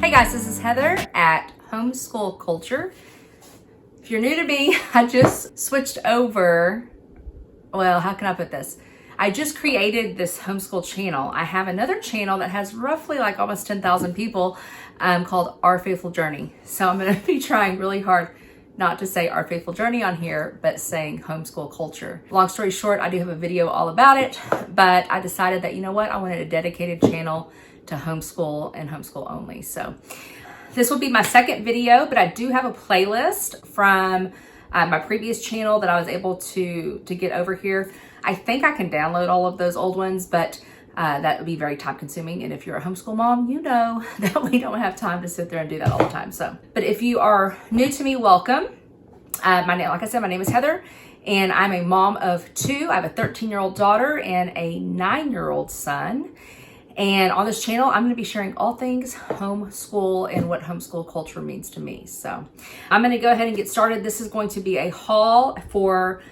Hey guys, this is Heather at Homeschool Culture. If you're new to me, I just switched over. Well, how can I put this? I just created this homeschool channel. I have another channel that has roughly like almost 10,000 people called Our Faithful Journey. So I'm going to be trying really hard not to say Our Faithful Journey on here, but saying Homeschool Culture. Long story short, I do have a video all about it, but I decided that, you know what, I wanted a dedicated channel to homeschool and homeschool only. So this will be my second video, but I do have a playlist from my previous channel that I was able to get over here. I think I can download all of those old ones, but that would be very time consuming. And if you're a homeschool mom, you know that we don't have time to sit there and do that all the time. So, but if you are new to me, welcome. Like I said, my name is Heather and I'm a mom of two. I have a 13-year-old daughter and a 9-year-old son. And on this channel, I'm going to be sharing all things homeschool and what homeschool culture means to me. So I'm going to go ahead and get started. This is going to be a haul for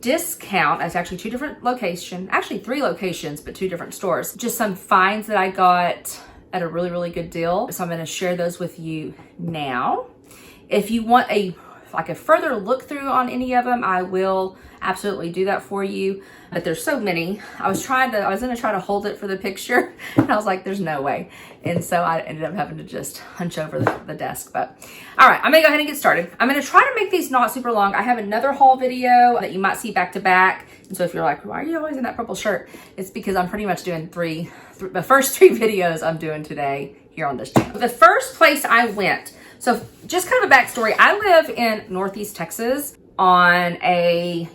discount. It's actually two different locations, actually three locations, but two different stores. Just some finds that I got at a really, really good deal. So I'm going to share those with you now. If you want a further look through on any of them, I will absolutely do that for you. But there's so many. I was going to try to hold it for the picture and I was like, there's no way. And so I ended up having to just hunch over the desk. But all right, I'm gonna go ahead and get started. I'm gonna try to make these not super long. I have another haul video that you might see back to back. And so if you're like, why are you always in that purple shirt? It's because I'm pretty much doing the first three videos I'm doing today here on this channel. The first place I went, so just kind of a backstory, I live in Northeast Texas on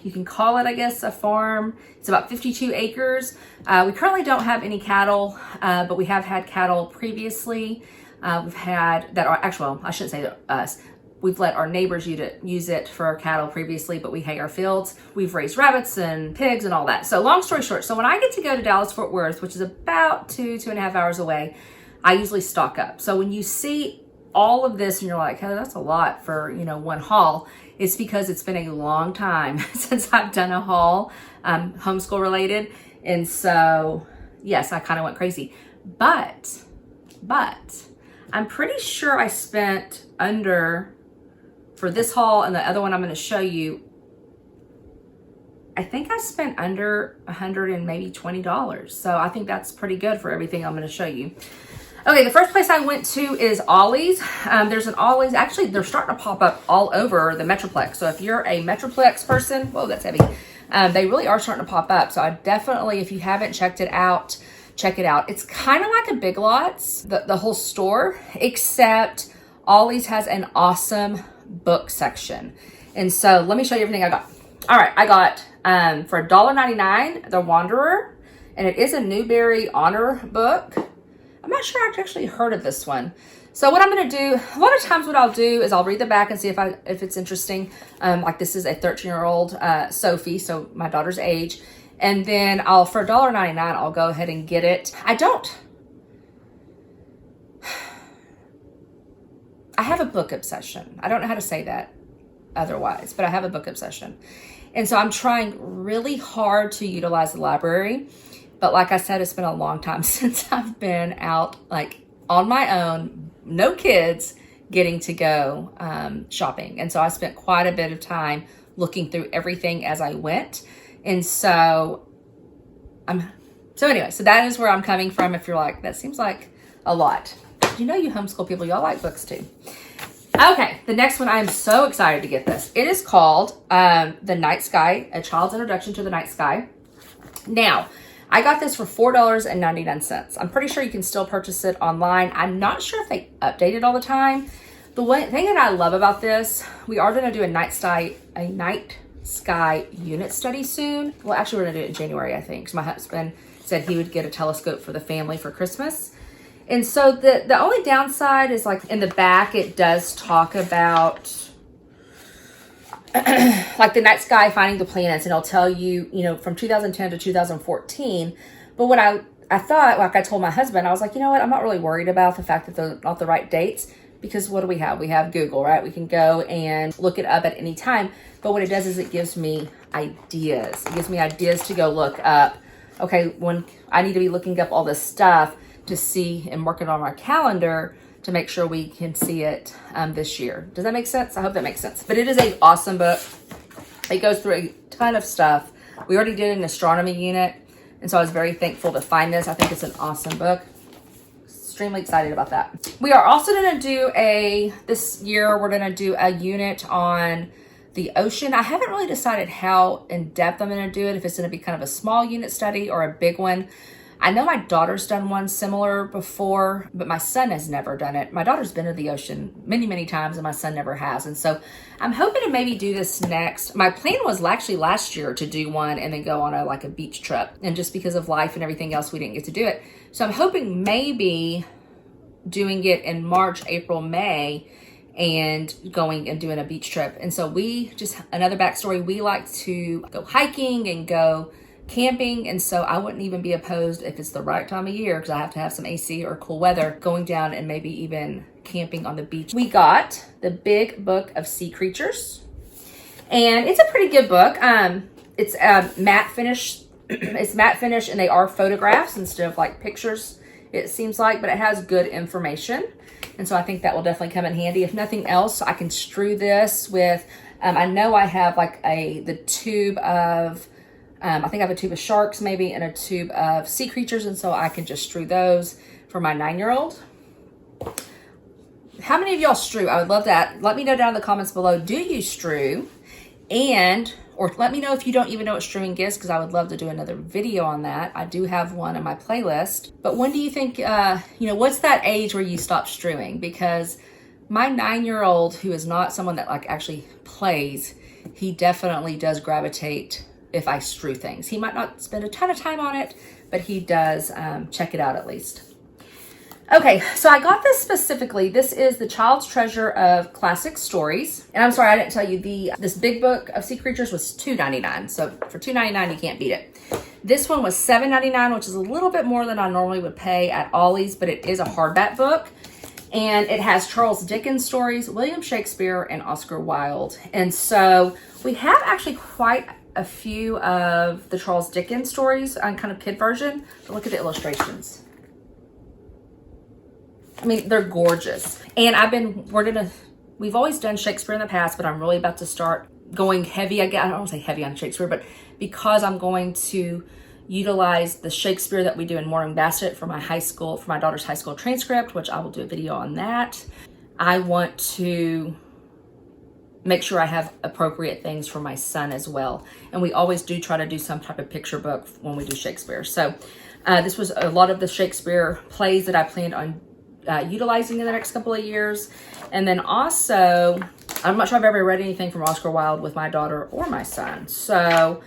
you can call it, I guess, a farm. It's about 52 acres. We currently don't have any cattle, but we have had cattle previously. We've had that, actually, well, I shouldn't say that us. We've let our neighbors use it for our cattle previously, but we hay our fields. We've raised rabbits and pigs and all that. So long story short, so when I get to go to Dallas-Fort Worth, which is about 2.5 hours away, I usually stock up. So when you see all of this and you're like, hey, that's a lot for, one haul, it's because it's been a long time since I've done a haul, homeschool related. And so, yes, I kind of went crazy. But I'm pretty sure I spent for this haul and the other one I'm going to show you, I think I spent under $100 and maybe $20. So I think that's pretty good for everything I'm going to show you. Okay, the first place I went to is Ollies. There's an Ollies. Actually, they're starting to pop up all over the Metroplex. So if you're a Metroplex person, whoa, that's heavy. They really are starting to pop up. So I definitely, if you haven't checked it out, check it out. It's kind of like a Big Lots, the whole store, except Ollies has an awesome book section. And so let me show you everything I got. All right, I got for $1.99, The Wanderer, and it is a Newbery Honor book. I'm not sure I've actually heard of this one. So what I'm going to do, a lot of times what I'll do is I'll read the back and see if it's interesting. Like this is a 13-year-old Sophie, so my daughter's age. And then for $1.99, I'll go ahead and get it. I have a book obsession. I don't know how to say that otherwise, but I have a book obsession. And so I'm trying really hard to utilize the library. But like I said, it's been a long time since I've been out like on my own, no kids, getting to go shopping. And so I spent quite a bit of time looking through everything as I went. And so anyway, so that is where I'm coming from. If you're like, that seems like a lot. You homeschool people, y'all like books too. Okay, the next one, I am so excited to get this. It is called The Night Sky, A Child's Introduction to the Night Sky. Now, I got this for $4.99. I'm pretty sure you can still purchase it online. I'm not sure if they update it all the time. The thing that I love about this, we are going to do a night sky unit study soon. Well, actually, we're going to do it in January, I think. So my husband said he would get a telescope for the family for Christmas. And so the only downside is like in the back, it does talk about like the night sky, finding the planets, and it'll tell you, from 2010 to 2014. But what I thought, like I told my husband, I was like, you know what? I'm not really worried about the fact that they're not the right dates, because what do we have? We have Google, right? We can go and look it up at any time. But what it does is it gives me ideas. It gives me ideas to go look up. Okay, when I need to be looking up all this stuff to see and work it on my calendar to make sure we can see it this year. Does that make sense? I hope that makes sense. But it is an awesome book. It goes through a ton of stuff. We already did an astronomy unit, and so I was very thankful to find this. I think it's an awesome book. Extremely excited about that. We are also going to do this year, we're going to do a unit on the ocean. I haven't really decided how in depth I'm going to do it, if it's going to be kind of a small unit study or a big one. I know my daughter's done one similar before, but my son has never done it. My daughter's been to the ocean many, many times, and my son never has. And so I'm hoping to maybe do this next. My plan was actually last year to do one and then go on a beach trip. And just because of life and everything else, we didn't get to do it. So I'm hoping maybe doing it in March, April, May, and going and doing a beach trip. And so another backstory, we like to go hiking and go camping, and so I wouldn't even be opposed if it's the right time of year, because I have to have some AC or cool weather, going down and maybe even camping on the beach. We got the Big Book of Sea Creatures, and it's a pretty good book. It's matte finish. It's matte finish, and they are photographs instead of like pictures, it seems like, but it has good information. And so I think that will definitely come in handy. If nothing else, I can strew this with, I know I have like the tube of, I think I have a tube of sharks maybe and a tube of sea creatures. And so I can just strew those for my 9-year-old. How many of y'all strew? I would love that. Let me know down in the comments below. Do you strew? Or let me know if you don't even know what strewing is, because I would love to do another video on that. I do have one in my playlist. But when do you think, what's that age where you stop strewing? Because my 9-year-old, who is not someone that like actually plays, he definitely does gravitate if I strew things. He might not spend a ton of time on it, but he does check it out at least. Okay, so I got this specifically. This is the Child's Treasure of Classic Stories. And I'm sorry, I didn't tell you, this Big Book of Sea Creatures was $2.99. So for $2.99, you can't beat it. This one was $7.99, which is a little bit more than I normally would pay at Ollies, but it is a hardback book. And it has Charles Dickens stories, William Shakespeare, and Oscar Wilde. And so we have actually quite a few of the Charles Dickens stories on kind of kid version. But look at the illustrations. I mean, they're gorgeous. And we've always done Shakespeare in the past, but I'm really about to start going heavy. I don't want to say heavy on Shakespeare, but because I'm going to utilize the Shakespeare that we do in Morning Basket for my daughter's high school transcript, which I will do a video on that. I want to make sure I have appropriate things for my son as well. And we always do try to do some type of picture book when we do Shakespeare. So this was a lot of the Shakespeare plays that I planned on utilizing in the next couple of years. And then also, I'm not sure I've ever read anything from Oscar Wilde with my daughter or my son. So,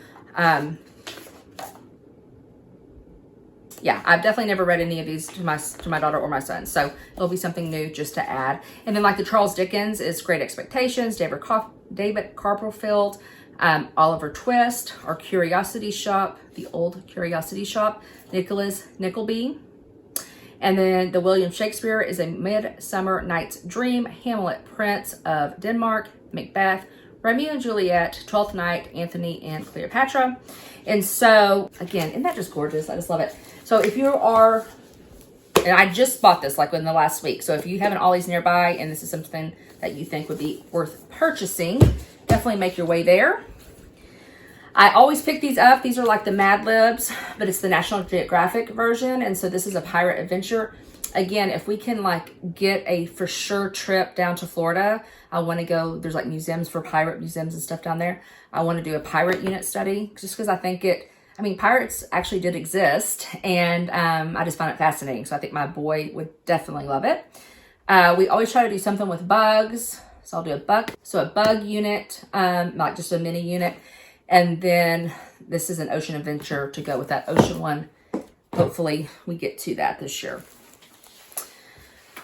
yeah, I've definitely never read any of these to my daughter or my son. So it'll be something new just to add. And then like the Charles Dickens is Great Expectations, David Copperfield, Oliver Twist, Our Curiosity Shop, The Old Curiosity Shop, Nicholas Nickleby. And then the William Shakespeare is A Midsummer Night's Dream, Hamlet, Prince of Denmark, Macbeth, Romeo and Juliet, Twelfth Night, Antony and Cleopatra. And so, again, isn't that just gorgeous? I just love it. So if you are, and I just bought this like in the last week. So if you have an Ollies nearby and this is something that you think would be worth purchasing, definitely make your way there. I always pick these up. These are like the Mad Libs, but it's the National Geographic version. And so this is a pirate adventure. Again, if we can like get a for sure trip down to Florida, I want to go, there's like museums for pirate museums and stuff down there. I want to do a pirate unit study just because I think pirates actually did exist, and I just find it fascinating. So I think my boy would definitely love it. We always try to do something with bugs. So I'll do a bug unit, like just a mini unit. And then this is an ocean adventure to go with that ocean one. Hopefully we get to that this year.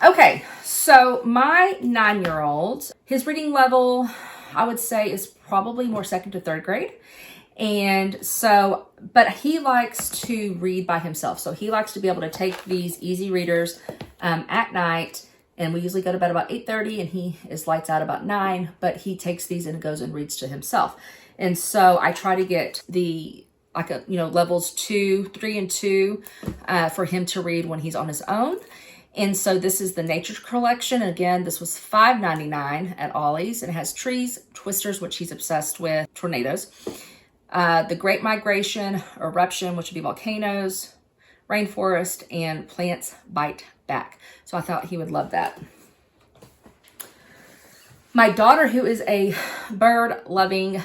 Okay, so my 9-year-old, his reading level, I would say, is probably more 2nd to 3rd grade. And so, but he likes to read by himself. So he likes to be able to take these easy readers at night. And we usually go to bed about 8:30 and he is lights out about 9, but he takes these and goes and reads to himself. And so I try to get levels 2, 3, and 2 for him to read when he's on his own. And so this is the Nature Collection. Again, this was $5.99 at Ollies. It has trees, twisters, which he's obsessed with, tornadoes, the Great Migration, eruption, which would be volcanoes, rainforest, and plants bite back. So I thought he would love that. My daughter, who is a bird loving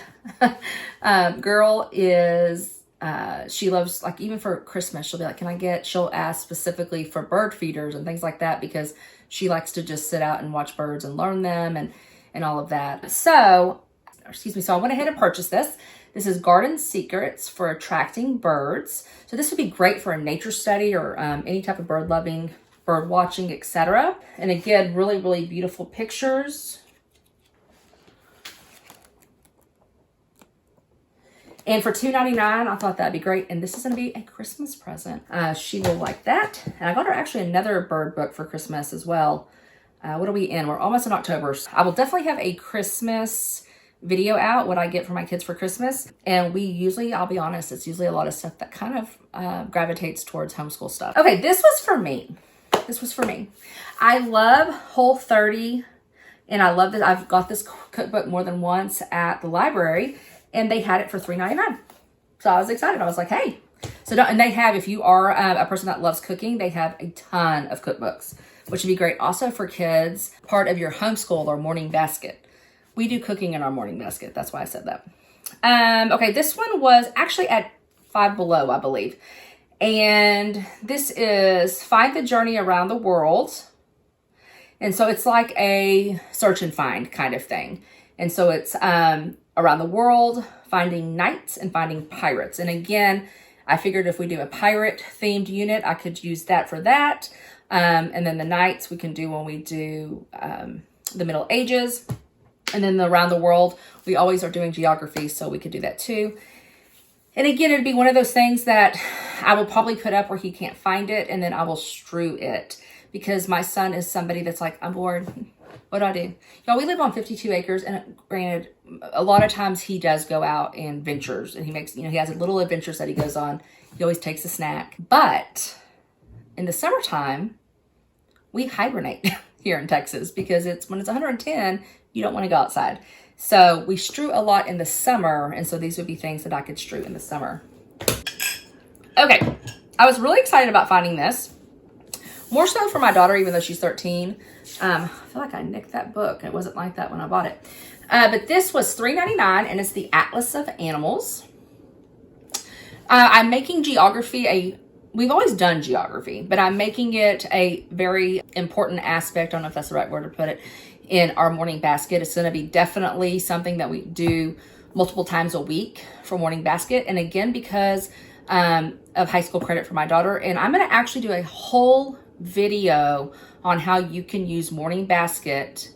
girl, she loves, like, even for Christmas, she'll be like, she'll ask specifically for bird feeders and things like that, because she likes to just sit out and watch birds and learn them and all of that. So I went ahead and purchased this. This is Garden Secrets for Attracting Birds. So this would be great for a nature study or any type of bird loving, bird watching, etc. And again, really, really beautiful pictures. And for $2.99, I thought that'd be great. And this is gonna be a Christmas present. She will like that. And I got her actually another bird book for Christmas as well. What are we in? We're almost in October. So I will definitely have a Christmas video out, what I get for my kids for Christmas. And I'll be honest, it's usually a lot of stuff that kind of gravitates towards homeschool stuff. Okay, this was for me. I love Whole30, and I love this. I've got this cookbook more than once at the library, and they had it for $3.99. So I was excited. I was like, hey. And they have, if you are a person that loves cooking, they have a ton of cookbooks, which would be great also for kids, part of your homeschool or morning basket. We do cooking in our morning basket. That's why I said that. Okay, this one was actually at Five Below, I believe. And this is Find the Journey Around the World. And so it's like a search and find kind of thing. And so it's around the world, finding knights and finding pirates. And again, I figured if we do a pirate themed unit, I could use that for that. And then the knights we can do when we do the Middle Ages. And then around the world, we always are doing geography, so we could do that too. And again, it'd be one of those things that I will probably put up where he can't find it, and then I will strew it. Because my son is somebody that's like, I'm bored. What do I do? Y'all, we live on 52 acres, and granted, a lot of times he does go out and ventures, and he makes, he has a little adventures that he goes on. He always takes a snack. But in the summertime, we hibernate here in Texas, because when it's 110, you don't want to go outside. So we strew a lot in the summer, and so these would be things that I could strew in the summer. Okay, I was really excited about finding this. More so for my daughter, even though she's 13. I feel like I nicked that book. It wasn't like that when I bought it. But this was $3.99, and it's the Atlas of Animals. I'm making geography we've always done geography, but I'm making it a very important aspect, I don't know if that's the right word to put it, in our morning basket. It's going to be definitely something that we do multiple times a week for morning basket. And again, because of high school credit for my daughter. And I'm going to actually do a whole video on how you can use morning basket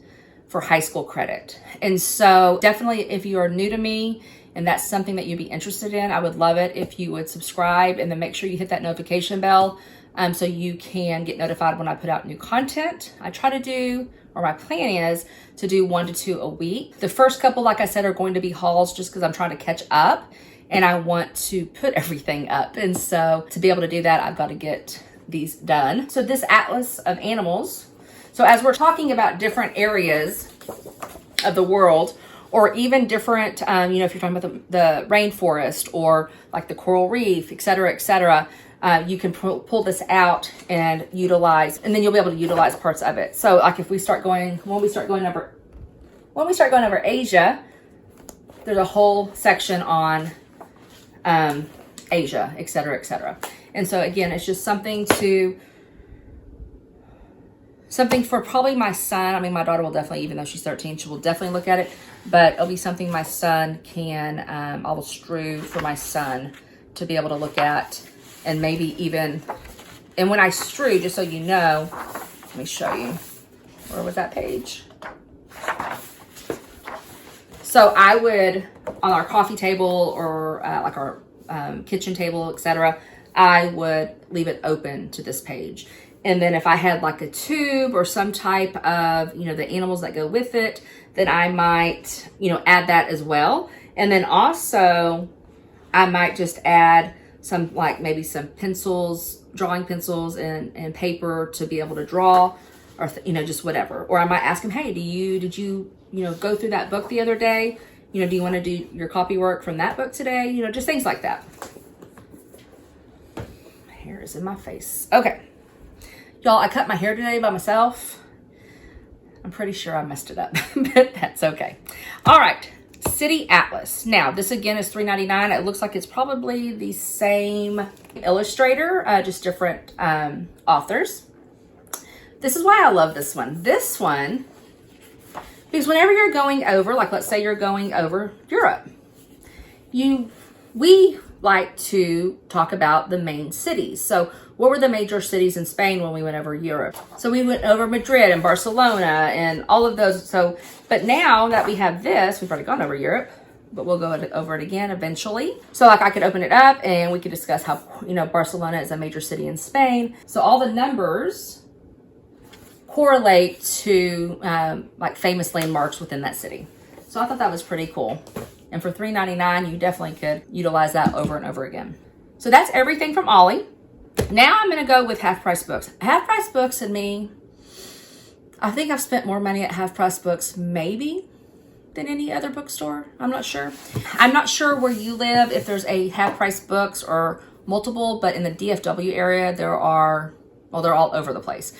for high school credit. And so definitely, if you are new to me and that's something that you'd be interested in, I would love it if you would subscribe, and then make sure you hit that notification bell so you can get notified when I put out new content. I try to do, or my plan is to do 1 to 2 a week. The first couple, like I said, are going to be hauls, just because I'm trying to catch up and I want to put everything up. And so to be able to do that, I've got to get these done. So this Atlas of Animals. So as we're talking about different areas of the world, or even different, if you're talking about the rainforest or like the coral reef, et cetera, you can pull this out and utilize, and then you'll be able to utilize parts of it. So like if we start going, when we start going over Asia, there's a whole section on Asia, et cetera. And so again, it's just something for probably my son. I mean, my daughter will definitely, even though she's 13, she will definitely look at it, but it'll be something my son can, I will strew for my son to be able to look at, and maybe even, and when I strew, just so you know, let me show you, where was that page? So I would, on our coffee table or like our kitchen table, etc., I would leave it open to this page. And then if I had like a tube or some type of, the animals that go with it, then I might, add that as well. And then also I might just add some, like maybe some pencils drawing pencils and paper to be able to draw, or just whatever. Or I might ask him, hey, did you go through that book the other day? Do you want to do your copy work from that book today? Just things like that. My hair is in my face. Okay. Y'all, I cut my hair today by myself. I'm pretty sure I messed it up, but that's okay. All right, City Atlas. Now, this again is $3.99. It looks like it's probably the same illustrator, just different authors. This is why I love this one. This one, because whenever you're going over, like let's say you're going over Europe, we like to talk about the main cities. So what were the major cities in Spain when we went over Europe? So we went over Madrid and Barcelona and all of those. So, but now that we have this, we've already gone over Europe, but we'll go over it again eventually. So like I could open it up and we could discuss how, Barcelona is a major city in Spain. So all the numbers correlate to like famous landmarks within that city. So I thought that was pretty cool. And for $3.99, you definitely could utilize that over and over again. So that's everything from Ollie. Now I'm going to go with Half Price Books. Half Price Books and me, I think I've spent more money at Half Price Books maybe than any other bookstore. I'm not sure. I'm not sure where you live, if there's a Half Price Books or multiple, but in the DFW area, they're all over the place.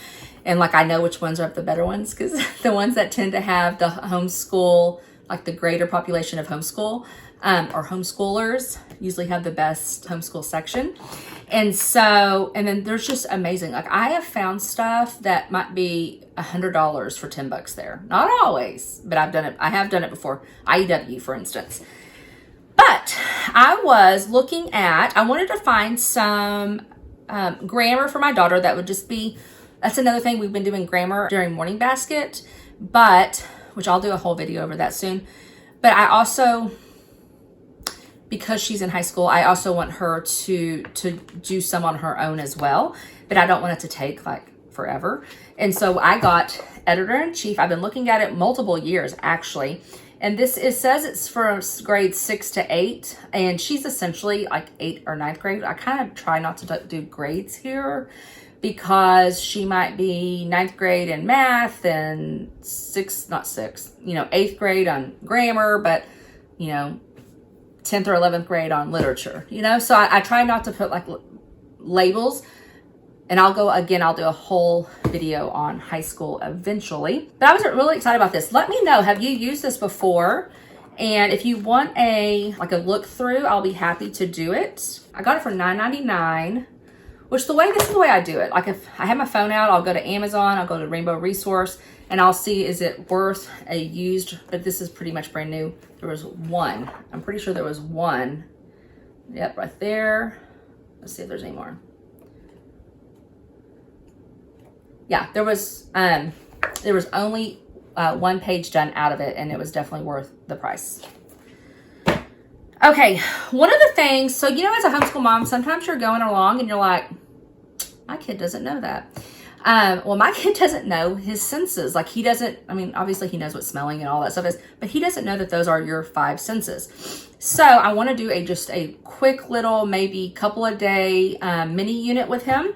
And like I know which ones are the better ones, because the ones that tend to have the homeschool, like the greater population of homeschool or homeschoolers usually have the best homeschool section. And then there's just amazing. Like I have found stuff that might be $100 for $10 there. Not always, but I've done it. I have done it before. IEW, for instance. But I was looking at, I wanted to find some grammar for my daughter that would just be, that's another thing. We've been doing grammar during Morning Basket, which I'll do a whole video over that soon. But I also, because she's in high school, I also want her to do some on her own as well. But I don't want it to take like forever. And so I got Editor-in-Chief. I've been looking at it multiple years actually. And it says it's for grades 6 to 8. And she's essentially like 8th or 9th grade. I kind of try not to do grades here, because she might be 9th grade in math and 8th grade on grammar, but 10th or 11th grade on literature, so I try not to put like labels. And I'll do a whole video on high school eventually. But I was really excited about this. Let me know, have you used this before? And if you want a look through, I'll be happy to do it. I got it for $9.99. This is the way I do it. Like if I have my phone out, I'll go to Amazon, I'll go to Rainbow Resource, and I'll see, is it worth a used, but this is pretty much brand new. There was one. I'm pretty sure there was one. Yep, right there. Let's see if there's any more. Yeah, there was only one page done out of it, and it was definitely worth the price. Okay, one of the things, so as a homeschool mom, sometimes you're going along and you're like, my kid doesn't know that. Well, my kid doesn't know his senses. Like he doesn't, obviously he knows what smelling and all that stuff is, but he doesn't know that those are your 5 senses. So I want to do just a quick little, maybe couple of day mini unit with him.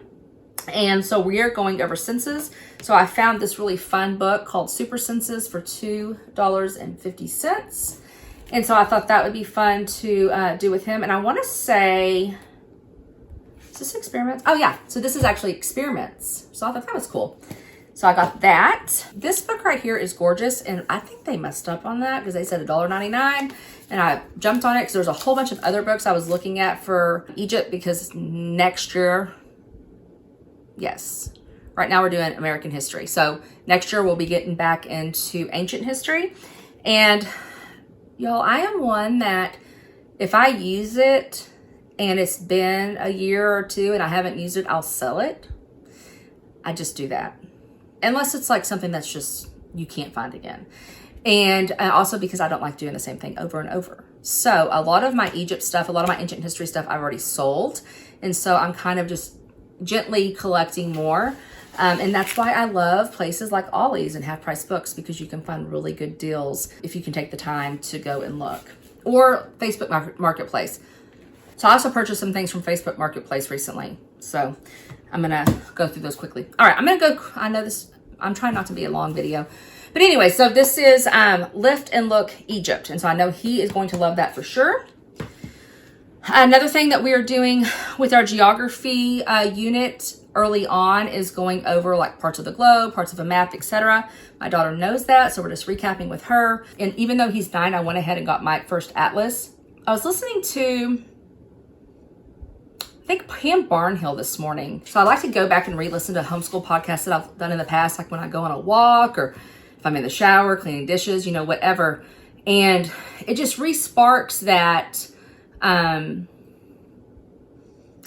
And so we are going over senses. So I found this really fun book called Super Senses for $2.50. And so I thought that would be fun to do with him. And I want to say, is this experiments? Oh yeah, so this is actually experiments. So I thought that was cool. So I got that. This book right here is gorgeous. And I think they messed up on that because they said $1.99. And I jumped on it because there's a whole bunch of other books I was looking at for Egypt, because next year, yes, right now we're doing American history. So next year we'll be getting back into ancient history. And y'all, I am one that if I use it and it's been a year or two and I haven't used it, I'll sell it. I just do that. Unless it's like something that's just, you can't find again. And also because I don't like doing the same thing over and over. So a lot of my Egypt stuff, a lot of my ancient history stuff I've already sold. And so I'm kind of just gently collecting more. And that's why I love places like Ollies and Half Price Books, because you can find really good deals if you can take the time to go and look. Or Facebook Marketplace. So I also purchased some things from Facebook Marketplace recently. So I'm gonna go through those quickly. All right, I'm gonna go, I know this, I'm trying not to be a long video. But anyway, so this is Lift and Look Egypt. And so I know he is going to love that for sure. Another thing that we are doing with our geography unit early on is going over like parts of the globe, parts of a map, etc. My daughter knows that, so we're just recapping with her. And even though he's 9, I went ahead and got my first atlas. I was listening to, I think, Pam Barnhill this morning. So I like to go back and re-listen to homeschool podcasts that I've done in the past, like when I go on a walk or if I'm in the shower, cleaning dishes, you know, whatever. And it just re-sparks that, I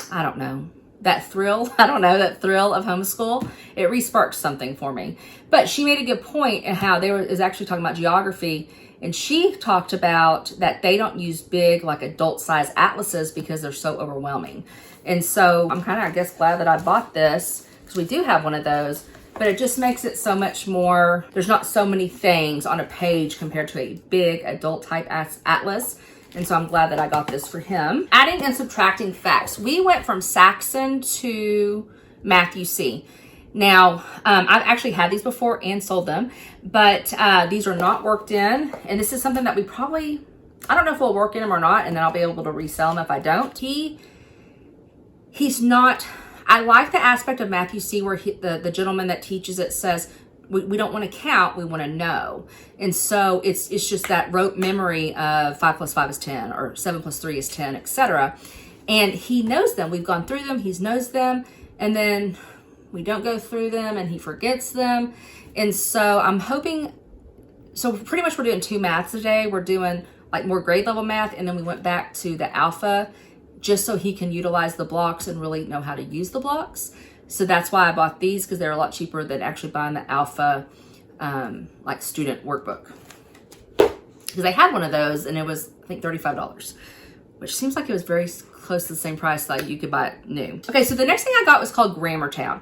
don't know, that thrill. I don't know, that thrill of homeschool. It re-sparked something for me. But she made a good point in how is actually talking about geography. And she talked about that they don't use big, like adult size atlases because they're so overwhelming. And so I'm kind of, I guess, glad that I bought this because we do have one of those. But it just makes it so much more, there's not so many things on a page compared to a big adult type atlas. And so I'm glad that I got this for him. Adding and subtracting facts. We went from Saxon to Matthew C. Now, I've actually had these before and sold them, but these are not worked in. And this is something that we probably, I don't know if we'll work in them or not, and then I'll be able to resell them if I don't. He's not, I like the aspect of Matthew C where the gentleman that teaches it says, we don't want to count, we want to know. And so it's just that rote memory of 5 plus 5 is 10 or 7 plus 3 is 10, etc. And he knows them. We've gone through them. He knows them. And then we don't go through them and he forgets them. And so I'm hoping, so pretty much we're doing 2 maths a day. We're doing like more grade level math. And then we went back to the alpha just so he can utilize the blocks and really know how to use the blocks. So that's why I bought these, because they're a lot cheaper than actually buying the alpha like student workbook. Because I had one of those and it was, I think, $35, which seems like it was very close to the same price that you could buy it new. Okay, so the next thing I got was called Grammar Town.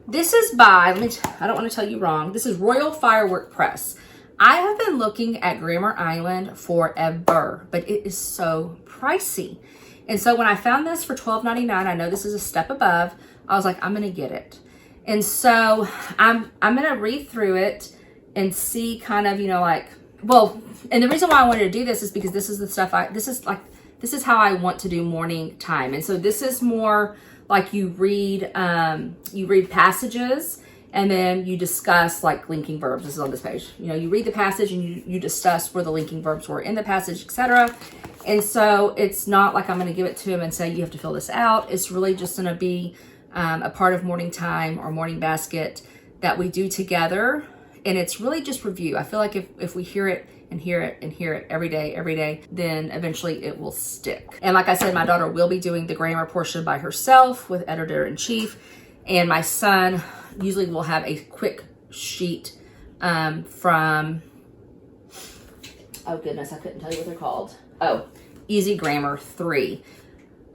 This is by, I don't want to tell you wrong, this is Royal Firework Press. I have been looking at Grammar Island forever, but it is so pricey. And so when I found this for $12.99, I know this is a step above, I was like, I'm gonna get it. And so I'm gonna read through it and see kind of, you know, like, well, and the reason why I wanted to do this is because this is the stuff this is how I want to do morning time. And so this is more like you read passages and then you discuss like linking verbs. This is on this page. You know, you read the passage and you discuss where the linking verbs were in the passage, etc. And so it's not like I'm going to give it to him and say, you have to fill this out. It's really just going to be a part of morning time or morning basket that we do together. And it's really just review. I feel like if we hear it and hear it and hear it every day, then eventually it will stick. And like I said, my daughter will be doing the grammar portion by herself with editor-in-chief. And my son usually will have a quick sheet from, oh goodness, I couldn't tell you what they're called. Oh, Easy Grammar 3.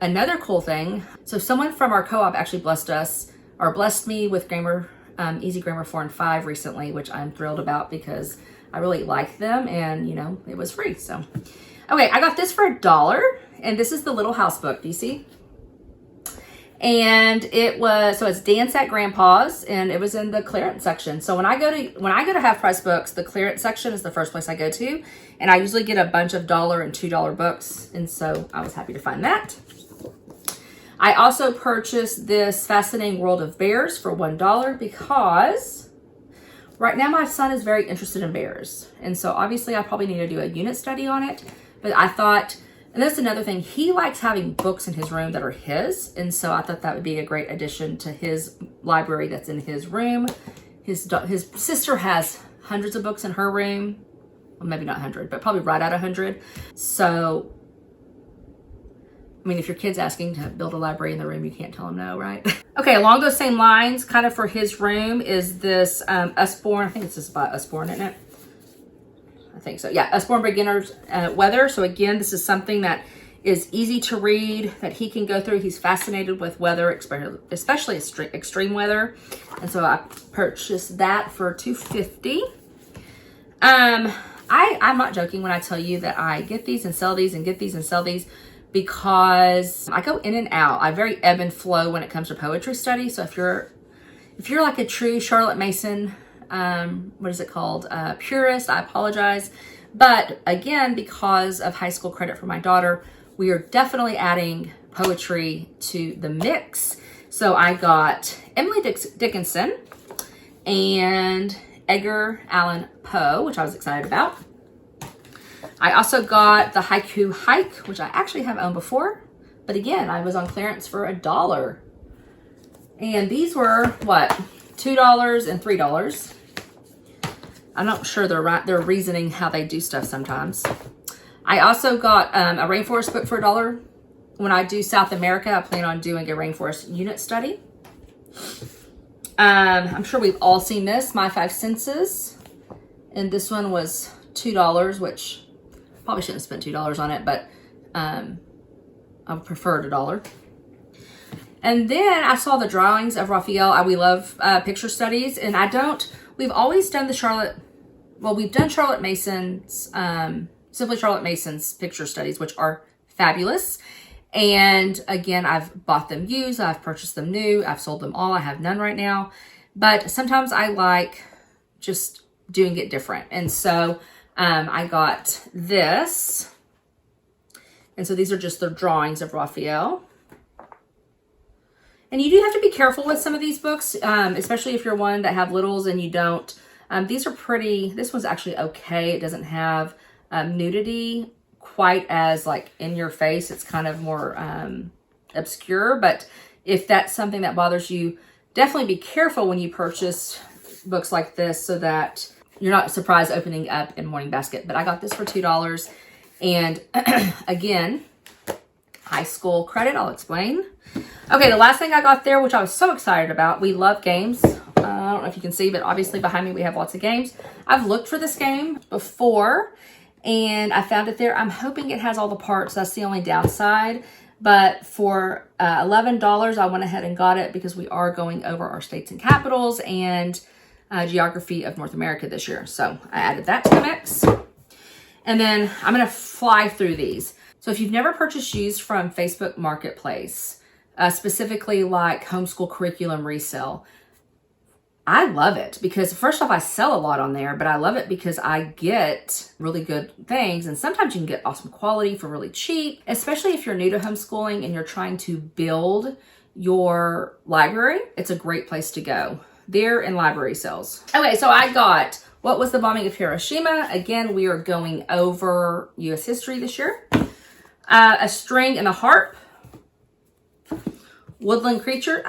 Another cool thing, so someone from our co-op actually blessed me with Grammar, Easy Grammar 4 and 5 recently, which I'm thrilled about because I really like them and, you know, it was free. So, okay, I got this for $1 and this is the Little House book. Do you see? And it was, so it's Dance at Grandpa's and it was in the clearance section. So when I go to Half Price Books, the clearance section is the first place I go to. And I usually get a bunch of $1 and $2 books. And so I was happy to find that. I also purchased this Fascinating World of Bears for $1 because right now my son is very interested in bears. And so obviously I probably need to do a unit study on it. But I thought, and that's another thing, he likes having books in his room that are his. And so I thought that would be a great addition to his library that's in his room. His sister has hundreds of books in her room. Well, maybe not 100, but probably right at 100. So, I mean, if your kid's asking to build a library in the room, you can't tell them no, right? Okay, along those same lines, kind of for his room, is this Usborne. I think it's just by Usborne, isn't it? I think so. Yeah, Usborne Beginner's Weather. So again, this is something that is easy to read, that he can go through. He's fascinated with weather, especially extreme weather. And so I purchased that for $2.50. I'm not joking when I tell you that I get these and sell these and get these and sell these, because I go in and out. I very ebb and flow when it comes to poetry study. So if you're like a true Charlotte Mason, what is it called? Purist, I apologize. But again, because of high school credit for my daughter, we are definitely adding poetry to the mix. So I got Emily Dickinson and Edgar Allan Poe, which I was excited about. I also got the Haiku Hike, which I actually have owned before. But again, I was on clearance for $1. And these were, what, $2 and $3. I'm not sure their reasoning how they do stuff sometimes. I also got a rainforest book for $1. When I do South America, I plan on doing a rainforest unit study. I'm sure we've all seen this, My Five Senses. And this one was $2, which probably shouldn't have spent $2 on it, but I preferred $1. And then I saw the drawings of Raphael. We love picture studies, and we've always done we've done Charlotte Mason's, Simply Charlotte Mason's picture studies, which are fabulous. And again, I've bought them used, I've purchased them new, I've sold them all, I have none right now. But sometimes I like just doing it different. And so I got this. And so these are just the drawings of Raphael. And you do have to be careful with some of these books, especially if you're one that have littles and you don't. These are pretty, this one's actually okay. It doesn't have nudity quite as like in your face. It's kind of more obscure, but if that's something that bothers you, definitely be careful when you purchase books like this so that you're not surprised opening up in Morning Basket. But I got this for $2. And again, high school credit, I'll explain. Okay, the last thing I got there, which I was so excited about, we love games. I don't know if you can see, but obviously behind me we have lots of games. I've looked for this game before, and I found it there. I'm hoping it has all the parts. That's the only downside. But for $11, I went ahead and got it because we are going over our states and capitals and geography of North America this year. So I added that to the mix. And then I'm going to fly through these. So if you've never purchased used from Facebook Marketplace, specifically like homeschool curriculum resale, I love it because first off, I sell a lot on there, but I love it because I get really good things. And sometimes you can get awesome quality for really cheap, especially if you're new to homeschooling and you're trying to build your library. It's a great place to go. They're in library sales. Okay, so I got What Was the Bombing of Hiroshima? Again, we are going over U.S. history this year. A String and a Harp. Woodland Creatures.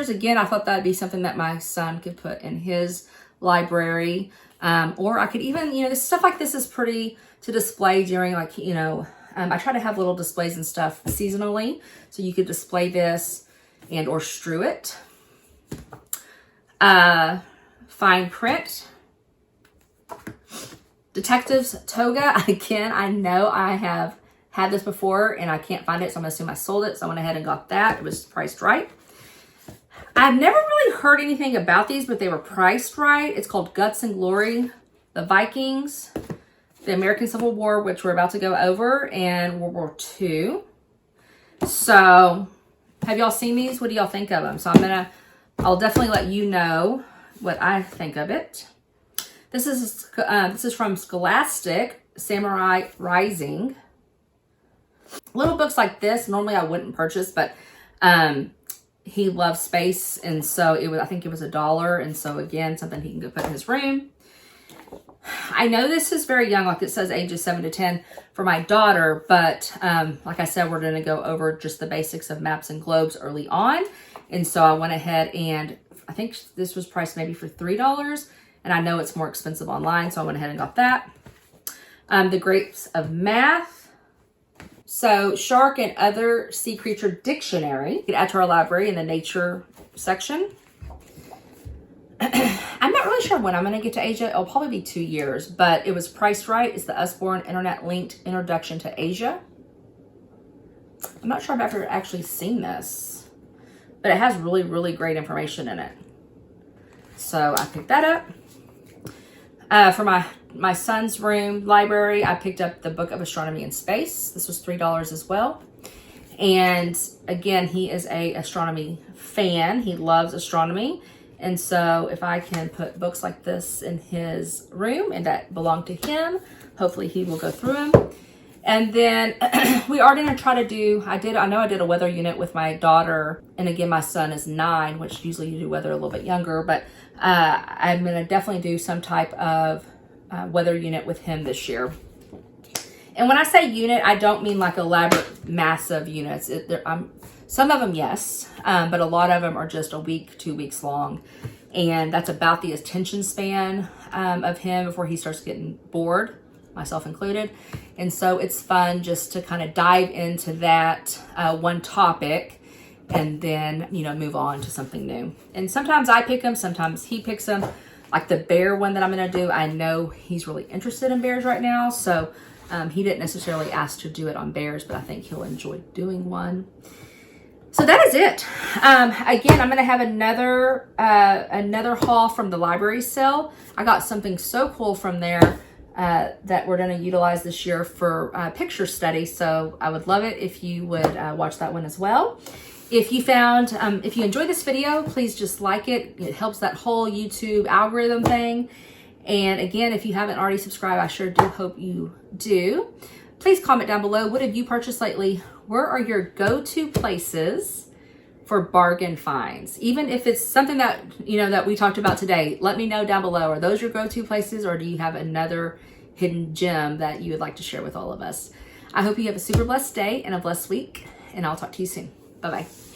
Again, I thought that'd be something that my son could put in his library. Or I could even, this stuff like this is pretty to display during I try to have little displays and stuff seasonally. So you could display this and or strew it. Fine Print. Detectives Toga. Again, I know I have had this before and I can't find it, so I'm gonna assume I sold it. So I went ahead and got that. It was priced right. I've never really heard anything about these, but they were priced right. It's called Guts and Glory, the Vikings, the American Civil War, which we're about to go over, and World War II. So have y'all seen these? What do y'all think of them? So I'll definitely let you know what I think of it. This is from Scholastic, Samurai Rising. Little books like this, normally I wouldn't purchase, but he loves space, and so I think it was $1, and so again, something he can go put in his room. I know this is very young, like it says ages 7 to 10 for my daughter, but like I said, we're going to go over just the basics of maps and globes early on, and so I went ahead and I think this was priced maybe for $3, and I know it's more expensive online, so I went ahead and got that. The Grapes of Math. So Shark and Other Sea Creature Dictionary. You can add to our library in the nature section. I'm not really sure when I'm going to get to Asia. It'll probably be 2 years, but it was priced right. It's the Usborne Internet Linked Introduction to Asia. I'm not sure I've ever actually seen this, but it has really, really great information in it. So I picked that up. For my my son's room library, I picked up the book of Astronomy and Space. This was $3 as well. And again, he is a astronomy fan. He loves astronomy. And so if I can put books like this in his room and that belong to him, hopefully he will go through them. And then we are going to try to do, I know I did a weather unit with my daughter. And again, my son is 9, which usually you do weather a little bit younger. But I'm going to definitely do some type of weather unit with him this year. And when I say unit, I don't mean like elaborate, massive units. Some of them, yes, but a lot of them are just a week, 2 weeks long. And that's about the attention span of him before he starts getting bored, myself included. And so it's fun just to kind of dive into that one topic and then, move on to something new. And sometimes I pick them, sometimes he picks them. Like the bear one that I'm going to do, I know he's really interested in bears right now. So he didn't necessarily ask to do it on bears, but I think he'll enjoy doing one. So that is it. Again, I'm going to have another haul from the library sale. I got something so cool from there that we're going to utilize this year for picture study. So I would love it if you would watch that one as well. If you enjoyed this video, please just like it. It helps that whole YouTube algorithm thing. And again, if you haven't already subscribed, I sure do hope you do. Please comment down below. What have you purchased lately? Where are your go-to places for bargain finds? Even if it's something that, that we talked about today, let me know down below. Are those your go-to places, or do you have another hidden gem that you would like to share with all of us? I hope you have a super blessed day and a blessed week, and I'll talk to you soon. Bye-bye.